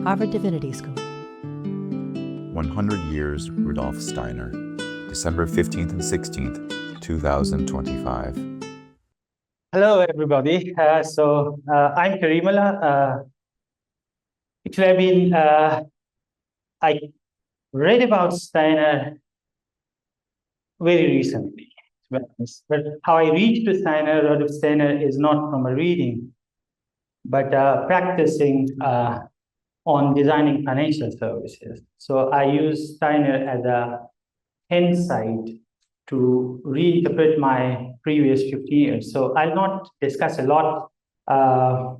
Harvard Divinity School. 100 Years Rudolf Steiner, December 15th and 16th, 2025. Hello, everybody. I'm Karim Ullah. I read about Steiner very recently, to be honest. But how I reached to Steiner, Rudolf Steiner, is not from a reading, but practicing on designing financial services. So I use Steiner as a insight to reinterpret my previous 50 years. So I'll not discuss a lot the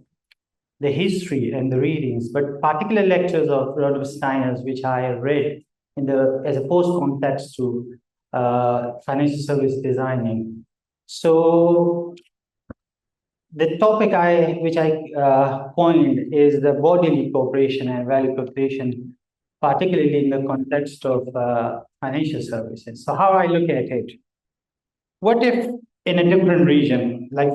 history and the readings, but particular lectures of Rudolf Steiner's, which I read as a post-context to financial service designing. So the topic which I coined is the bodily cooperation and value cooperation, particularly in the context of financial services. So how I look at it, what if in a different region, like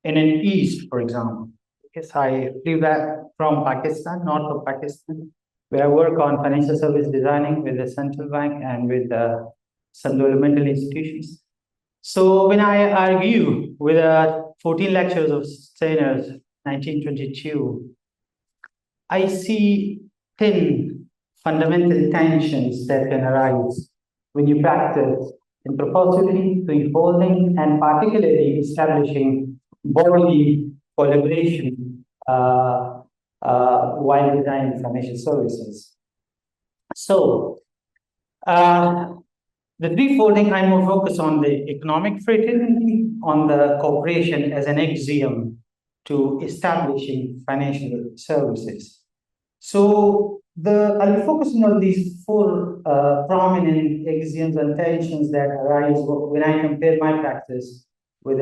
in an East, for example, because I flew back from Pakistan, north of Pakistan, where I work on financial service designing with the central bank and with some developmental institutions. So when I argue with 14 lectures of Steiner's 1922, I see 10 fundamental tensions that can arise when you practice anthroposophy, threefolding, and particularly establishing bodily collaboration while designing financial services. So, the threefolding, I'm more focused on the economic fraternity, on the cooperation as an axiom to establishing financial services. So I'll be focusing on these four prominent axioms and tensions that arise when I compare my practice with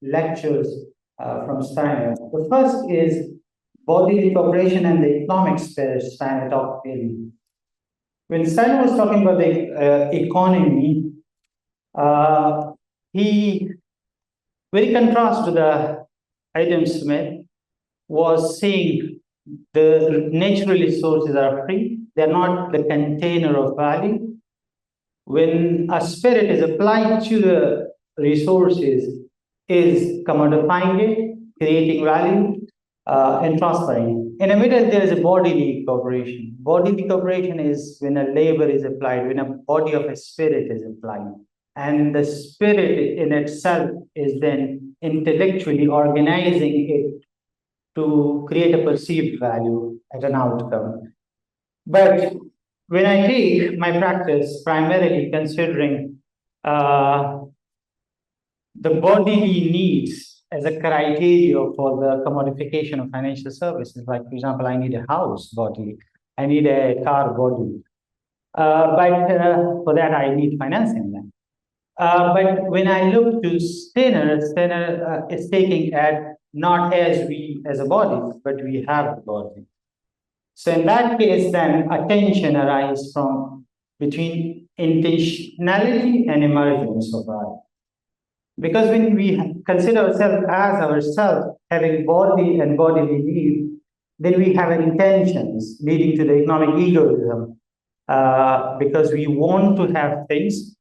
lectures from Steiner. The first is bodily cooperation and the economic spirit Steiner talked in. When Steiner was talking about the economy, he, very contrast to the Adam Smith, was saying the natural resources are free, they're not the container of value. When a spirit is applied to the resources, is commodifying it, creating value, and transferring. In the middle, there is a bodily cooperation. Bodily cooperation is when a labor is applied, when a body of a spirit is applied. And the spirit in itself is then intellectually organizing it to create a perceived value as an outcome. But when I take my practice primarily considering the bodily needs as a criteria for the commodification of financial services, like for example, I need a house bodily, I need a car bodily, but for that I need financing then. But when I look to Steiner is taking at not as we as a body, but we have the body. So in that case, then a tension arises from between intentionality and emergence of value. Because when we consider ourselves as ourselves, having body and bodily need, then we have intentions leading to the economic egoism, because we want to have things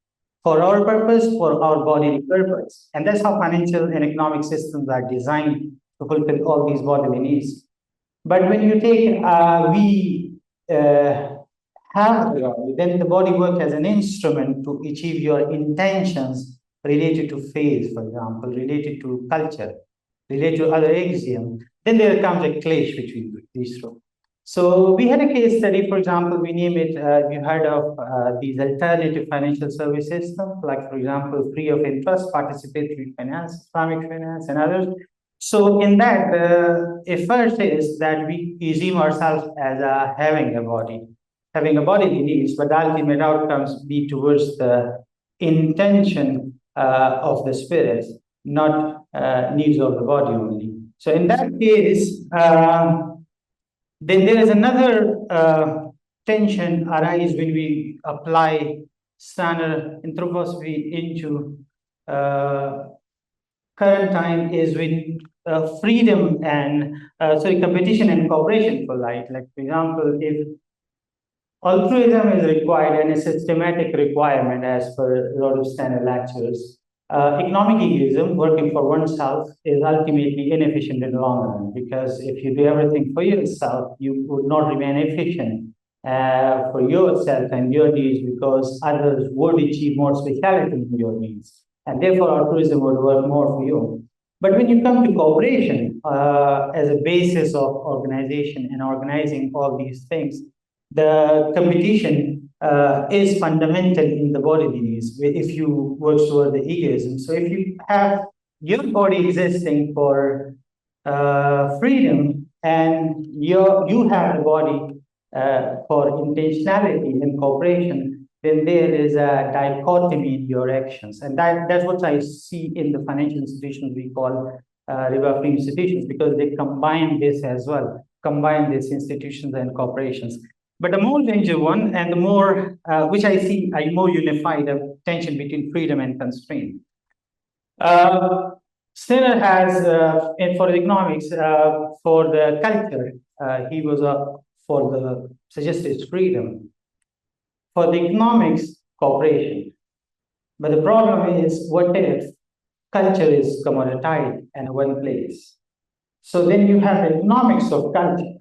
for our purpose, for our bodily purpose. And that's how financial and economic systems are designed to fulfill all these bodily needs. But when you take, have the body, then the body works as an instrument to achieve your intentions related to faith, for example, related to culture, related to other axioms. Then there comes a clash between these two. So we had a case study, for example, we name it, you heard of these alternative financial service systems, like for example, free of interest, participatory finance, Islamic finance, and others. So in that, the effort is that we assume ourselves as having a bodily needs, but the ultimate outcomes be towards the intention of the spirit, not needs of the body only. So in that case, then there is another tension arise when we apply Steiner anthroposophy into current time, is when freedom and competition and cooperation for life. Like for example, if altruism is required and a systematic requirement as per Rudolf Steiner lectures, economic egoism, working for oneself, is ultimately inefficient in the long run, because if you do everything for yourself, you would not remain efficient for yourself and your needs, because others would achieve more speciality in your needs. And therefore, altruism would work more for you. But when you come to cooperation as a basis of organization and organizing all these things, the competition is fundamental in the bodily needs if you work toward the egoism. So if you have your body existing for freedom and you have the body for intentionality and cooperation, then there is a dichotomy in your actions. And that's what I see in the financial institutions we call river-free institutions, because they combine this as well, combine these institutions and corporations. But the more dangerous one, and the more, which I see a more unified tension between freedom and constraint. Steiner has, for economics, for the culture, he was for the suggested freedom. For the economics, cooperation. But the problem is, what if culture is commoditized and one place? So then you have the economics of culture,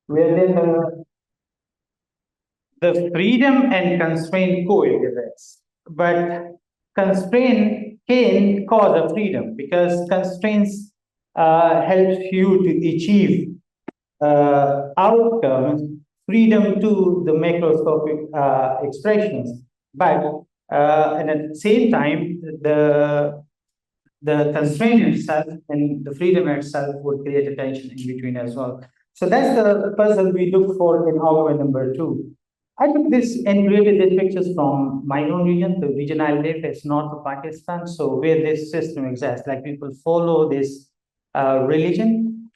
where then the freedom and constraint coexist. But constraint can cause a freedom, because constraints helps you to achieve outcomes, freedom to the macroscopic expressions. But and at the same time, the constraint itself and the freedom itself would create a tension in between as well. So that's the puzzle we look for in argument number 2. I took this and created these pictures from my own region, the region I live, it's north of Pakistan. So where this system exists, like people follow this religion,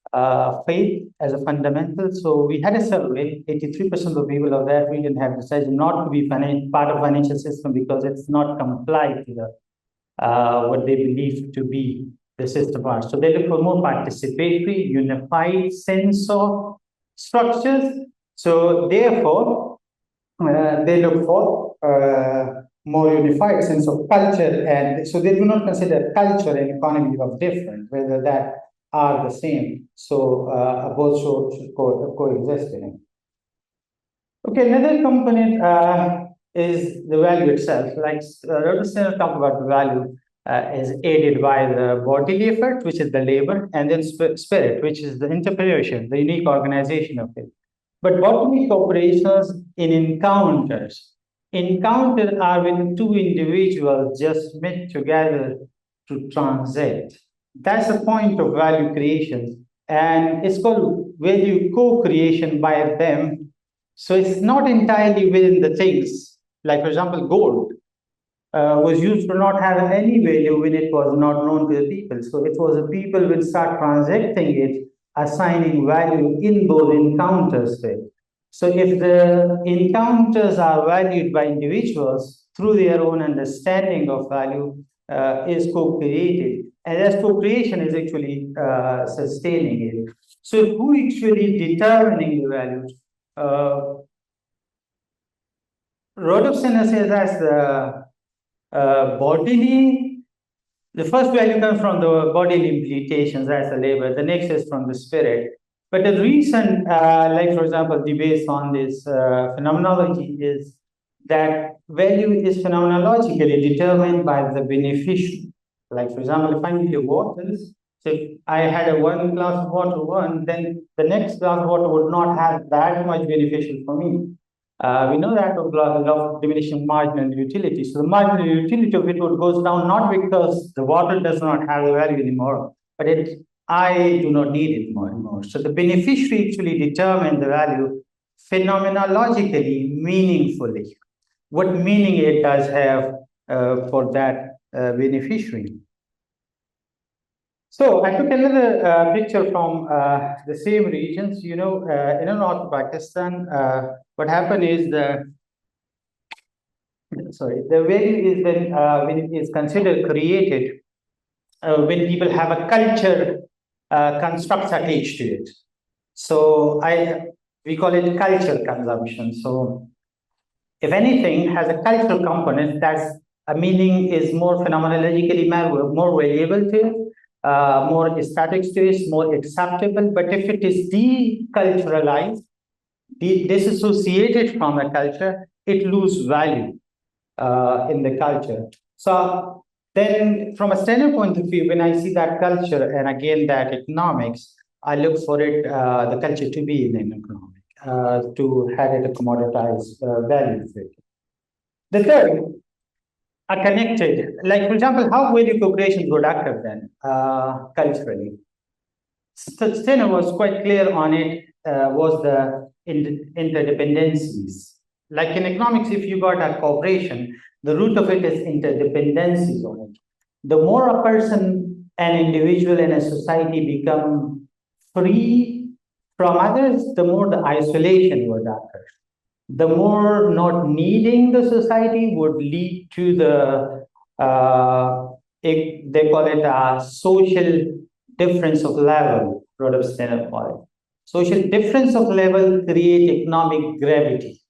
faith as a fundamental. So we had a survey, 83% of people of that region have decided not to be part of financial system because it's not complied to the what they believe to be the system part. So they look for more participatory, unified sense of structures. So therefore, they look for more unified sense of culture, and so they do not consider culture and economy of different, whether that are the same. So both should coexist in it. Okay, another component is the value itself. Like Rudolf Steiner talked about the value is aided by the bodily effort, which is the labor, and then spirit, which is the entrepreneurship, the unique organization of it. But bodily cooperations in encounters are when two individuals just met together to transact. That's the point of value creation. And it's called value co-creation by them. So it's not entirely within the things. Like, for example, gold was used to not have any value when it was not known to the people. So it was the people will start transacting it, assigning value in those encounters to it. So if the encounters are valued by individuals through their own understanding of value, is co-created. And as co-creation is actually sustaining it. So who actually determining the value? Rudolf Steiner says as the bodily, the first value comes from the bodily implications as the labor, the next is from the spirit. But the recent, like for example, debates on this phenomenology is that value is phenomenologically determined by the beneficiary. Like for example, if I need a water, so if I had a 1 glass of water, then the next glass of water would not have that much beneficial for me. We know that of law of diminishing marginal utility. So the marginal utility of it goes down not because the water does not have a value anymore, but I do not need it more anymore. So the beneficiary actually determines the value phenomenologically, meaningfully. What meaning it does have for that beneficiary. So I took another picture from the same regions. You know, in North Pakistan, what happened is the value is when it is considered created when people have a culture constructs attached to it. So we call it cultural consumption. So if anything has a cultural component, that's a meaning is more phenomenologically more variable to it, more statics to it, more acceptable. But if it is deculturalized, disassociated from a culture, it loses value in the culture. So then from a standard point of view, when I see that culture and again that economics, I look for it, the culture to be in an economic, to have it a commoditized value. The third are connected. Like, for example, how value co-creation would occur then culturally? Steiner was quite clear on it, was the interdependencies. Like in economics, if you got a cooperation, the root of it is interdependencies on it. The more a person, an individual in a society become free from others, the more the isolation would occur. The more not needing the society would lead to they call it a social difference of level, Rudolf Steiner call it. Social difference of level create economic gravity.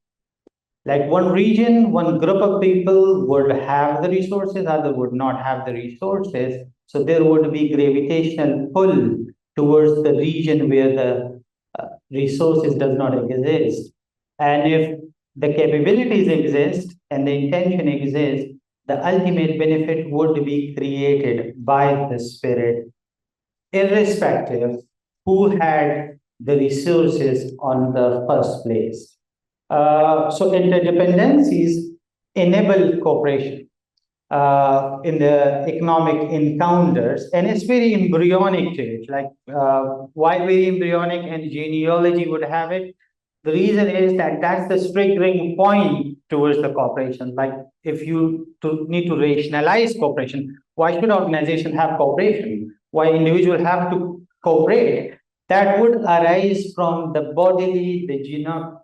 Like one region, one group of people would have the resources, other would not have the resources. So there would be gravitational pull towards the region where the resources does not exist. And if the capabilities exist and the intention exists, the ultimate benefit would be created by the spirit, irrespective who had the resources on the first place. So interdependencies enable cooperation in the economic encounters, and it's very embryonic to it. Like why very embryonic and genealogy would have it? The reason is that that's the triggering point towards the cooperation. Like if you need to rationalize cooperation, why should organization have cooperation? Why individual have to cooperate? That would arise from the bodily, the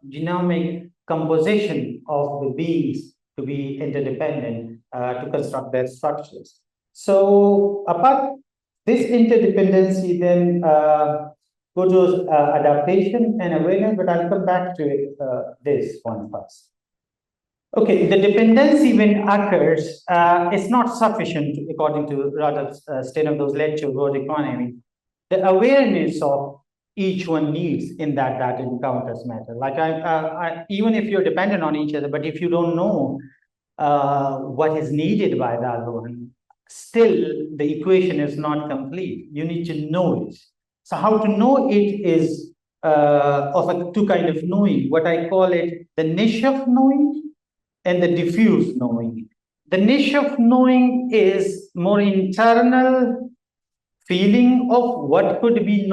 genomic composition of the beings to be interdependent to construct their structures. So apart this interdependency then go to adaptation and awareness, but I'll come back to this one first. Okay, the dependency when occurs is not sufficient according to Rudolf Steiner, those lecture world economy. The awareness of each one needs in that encounters matter. Like even if you're dependent on each other, but if you don't know what is needed by the other one, still the equation is not complete. You need to know it. So how to know it is of two kind of knowing. What I call it the niche of knowing and the diffuse knowing. The niche of knowing is more internal feeling of what could be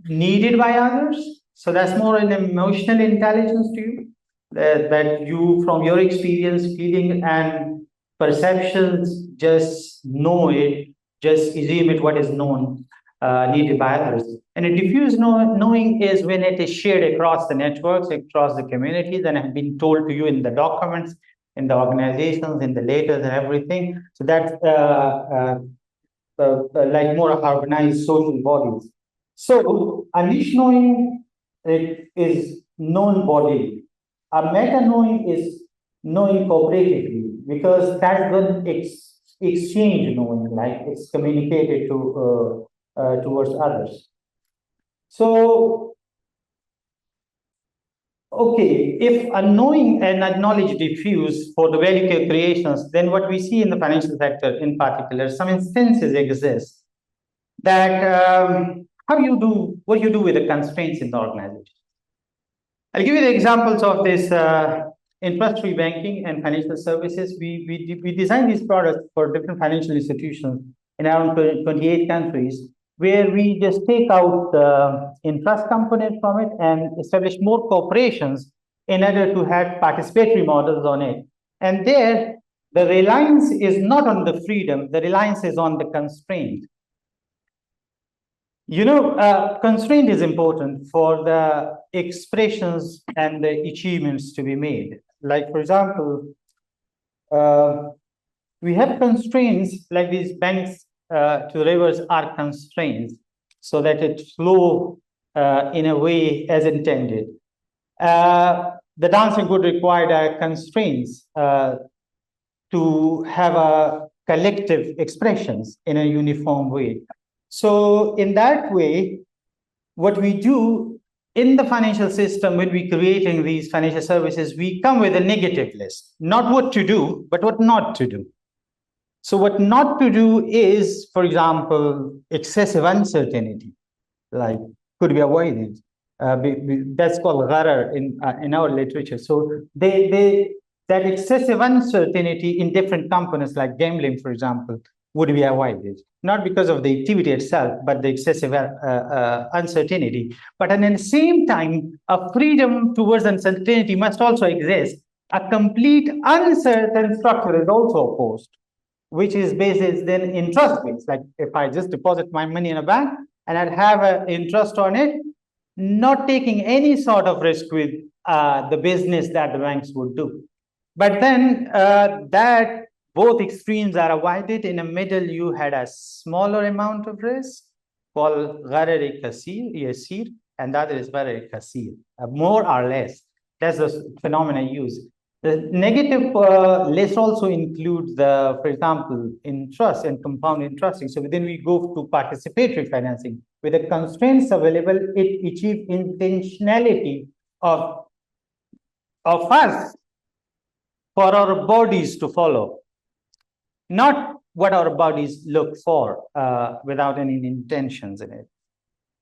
needed by others. So that's more an emotional intelligence to you, that you, from your experience, feeling, and perceptions, just know it, just assume it what is known, needed by others. And a diffuse knowing is when it is shared across the networks, across the communities, and have been told to you in the documents, in the organizations, in the letters, and everything. So that's like more organized social bodies. So a niche knowing it is known body. A meta knowing is knowing cooperatively because that's when it's exchange knowing, like it's communicated to towards others. So okay, if a knowing and a knowledge diffuse for the value creations, then what we see in the financial sector in particular, some instances exist that what you do with the constraints in the organization. I'll give you the examples of this interest-free banking and financial services. We design these products for different financial institutions in around 28 countries, where we just take out the interest component from it and establish more corporations in order to have participatory models on it. And there, the reliance is not on the freedom, the reliance is on the constraint. You know, constraint is important for the expressions and the achievements to be made. Like, for example, we have constraints like these banks to rivers are constraints. so that it flow in a way as intended. The dancing would require constraints to have a collective expressions in a uniform way. So in that way, what we do in the financial system, when we're creating these financial services, we come with a negative list, not what to do, but what not to do. So what not to do is, for example, excessive uncertainty, like could be avoided. That's called gharar in our literature. So that excessive uncertainty in different components, like gambling, for example, would be avoided, not because of the activity itself, but the excessive uncertainty. But at the same time, a freedom towards uncertainty must also exist. A complete uncertain structure is also opposed, which is based then in trust based. Like if I just deposit my money in a bank and I'd have an interest on it, not taking any sort of risk with the business that the banks would do. But then that both extremes are avoided. In the middle, you had a smaller amount of risk called gharar yasir, and that is gharar kasir, more or less. That's the phenomenon used. The negative list also includes for example, interest and compound interesting. So then we go to participatory financing. With the constraints available, it achieves intentionality of us for our bodies to follow, not what our bodies look for without any intentions in it.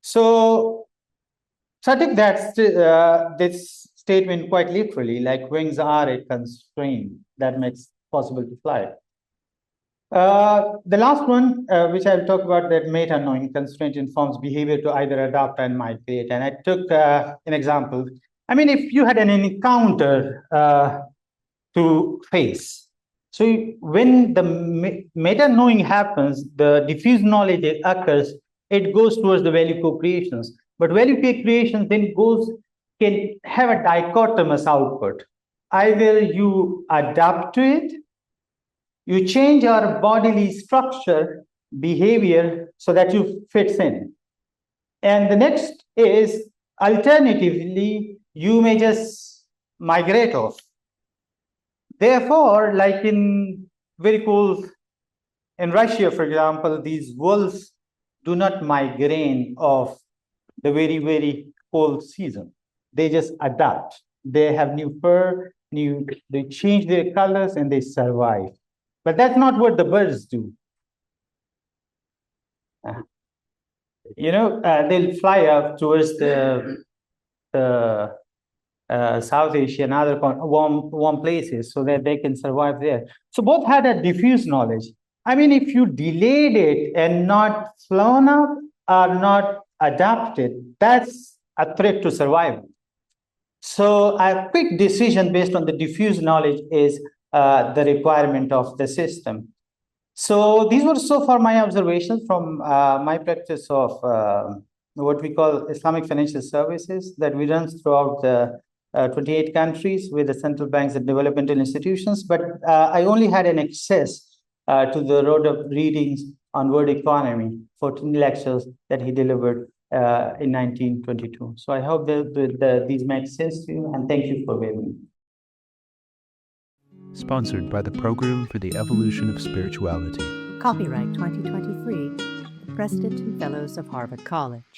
So I take that this statement quite literally, like wings are a constraint that makes it possible to fly. The last one, which I'll talk about, that meta-knowing constraint informs behavior to either adopt and migrate. And I took an example. I mean, if you had an encounter to face, so when the meta-knowing happens, the diffuse knowledge occurs, it goes towards the value co-creations. But value co-creation then can have a dichotomous output. Either you adapt to it, you change your bodily structure, behavior, so that you fits in. And the next is, alternatively, you may just migrate off. Therefore, like in Russia, for example, these wolves do not migrate off the very, very cold season. They just adapt. They have new fur, they change their colors and they survive. But that's not what the birds do. They'll fly up towards the South Asia and other warm places so that they can survive there. So both had a diffuse knowledge. I mean, if you delayed it and not flown up or not adapted, that's a threat to survival. So a quick decision based on the diffuse knowledge is the requirement of the system. So these were so far my observations from my practice of what we call Islamic financial services that we run throughout the 28 countries with the central banks and developmental institutions. But I only had an access to the road of readings on world economy, 14 lectures that he delivered in 1922. So I hope that these make sense to you, and thank you for having me. Sponsored by the Program for the Evolution of Spirituality. Copyright 2023, the Preston Fellows of Harvard College.